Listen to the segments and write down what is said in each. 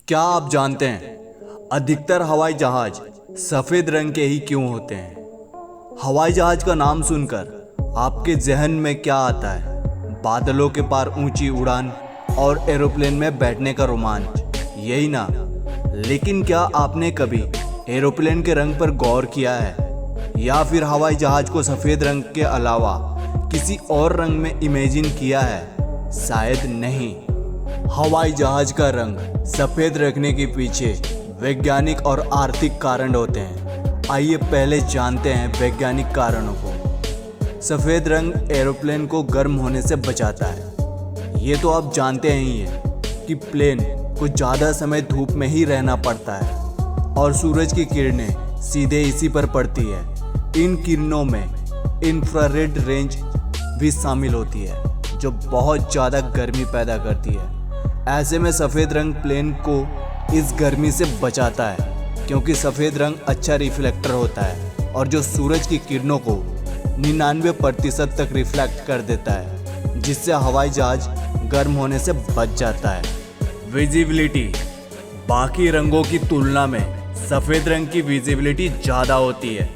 क्या आप जानते हैं अधिकतर हवाई जहाज सफेद रंग के ही क्यों होते हैं? हवाई जहाज का नाम सुनकर आपके जहन में क्या आता है? बादलों के पार ऊंची उड़ान और एरोप्लेन में बैठने का रोमांच, यही ना? लेकिन क्या आपने कभी एरोप्लेन के रंग पर गौर किया है, या फिर हवाई जहाज को सफ़ेद रंग के अलावा किसी और रंग में इमेजिन किया है? शायद नहीं। हवाई जहाज का रंग सफ़ेद रखने के पीछे वैज्ञानिक और आर्थिक कारण होते हैं। आइए पहले जानते हैं वैज्ञानिक कारणों को। सफ़ेद रंग एरोप्लेन को गर्म होने से बचाता है। ये तो आप जानते ही हैं कि प्लेन को ज़्यादा समय धूप में ही रहना पड़ता है और सूरज की किरणें सीधे इसी पर पड़ती है। इन किरणों में इंफ्रारेड रेंज भी शामिल होती है, जो बहुत ज़्यादा गर्मी पैदा करती है। ऐसे में सफ़ेद रंग प्लेन को इस गर्मी से बचाता है, क्योंकि सफ़ेद रंग अच्छा रिफ्लेक्टर होता है और जो सूरज की किरणों को 99% तक रिफ्लेक्ट कर देता है, जिससे हवाई जहाज गर्म होने से बच जाता है। विजिबिलिटी। बाकी रंगों की तुलना में सफ़ेद रंग की विजिबिलिटी ज़्यादा होती है,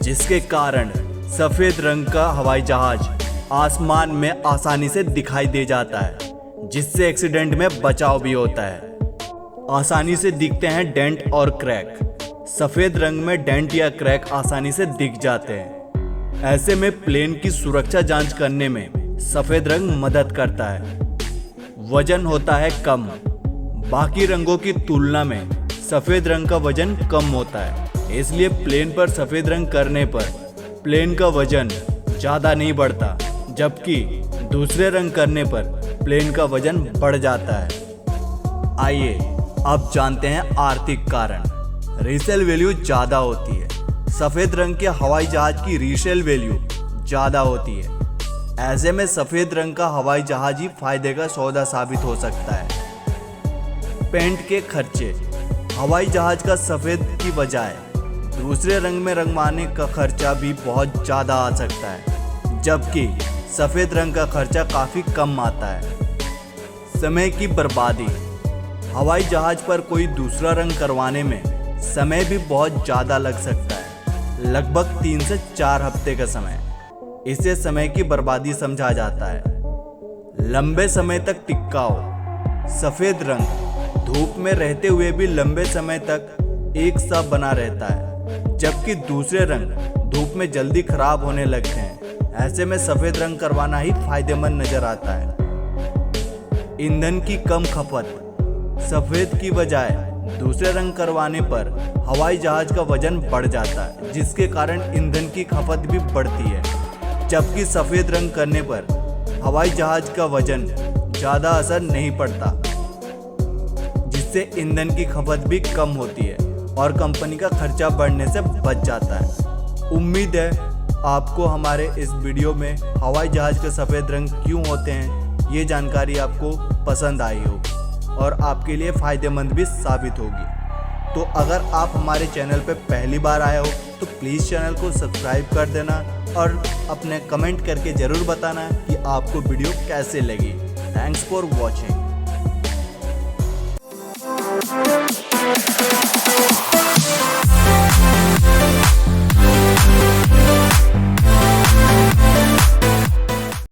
जिसके कारण सफ़ेद रंग का हवाई जहाज आसमान में आसानी से दिखाई दे जाता है, जिससे एक्सीडेंट में बचाव भी होता है। आसानी से दिखते हैं डेंट और क्रैक। सफ़ेद रंग में डेंट या क्रैक आसानी से दिख जाते हैं। ऐसे में प्लेन की सुरक्षा जांच करने में सफ़ेद रंग मदद करता है। वजन होता है कम। बाकी रंगों की तुलना में सफ़ेद रंग का वजन कम होता है, इसलिए प्लेन पर सफ़ेद रंग करने पर प्लेन का वजन ज़्यादा नहीं बढ़ता, जबकि दूसरे रंग करने पर प्लेन का वजन बढ़ जाता है। आइए अब जानते हैं आर्थिक कारण। रीसेल वैल्यू ज़्यादा होती है। सफ़ेद रंग के हवाई जहाज की रीसेल वैल्यू ज़्यादा होती है। ऐसे में सफ़ेद रंग का हवाई जहाज ही फायदे का सौदा साबित हो सकता है। पेंट के खर्चे। हवाई जहाज का सफ़ेद की बजाय दूसरे रंग में रंगवाने का खर्चा भी बहुत ज़्यादा आ सकता है, जबकि सफ़ेद रंग का खर्चा काफ़ी कम आता है। समय की बर्बादी। हवाई जहाज पर कोई दूसरा रंग करवाने में समय भी बहुत ज़्यादा लग सकता है, लगभग 3 से 4 हफ्ते का समय। इसे समय की बर्बादी समझा जाता है। लंबे समय तक टिकाऊ। सफ़ेद रंग धूप में रहते हुए भी लंबे समय तक एक सा बना रहता है, जबकि दूसरे रंग धूप में जल्दी खराब होने लगते हैं। ऐसे में सफ़ेद रंग करवाना ही फायदेमंद नज़र आता है। ईंधन की कम खपत। सफ़ेद की बजाय दूसरे रंग करवाने पर हवाई जहाज का वजन बढ़ जाता है, जिसके कारण ईंधन की खपत भी बढ़ती है, जबकि सफ़ेद रंग करने पर हवाई जहाज का वजन ज़्यादा असर नहीं पड़ता, जिससे ईंधन की खपत भी कम होती है और कंपनी का खर्चा बढ़ने से बच जाता है। उम्मीद है आपको हमारे इस वीडियो में हवाई जहाज के सफ़ेद रंग क्यों होते हैं ये जानकारी आपको पसंद आई होगी और आपके लिए फ़ायदेमंद भी साबित होगी। तो अगर आप हमारे चैनल पर पहली बार आए हो तो प्लीज़ चैनल को सब्सक्राइब कर देना और अपने कमेंट करके ज़रूर बताना कि आपको वीडियो कैसे लगी। Thanks for watching.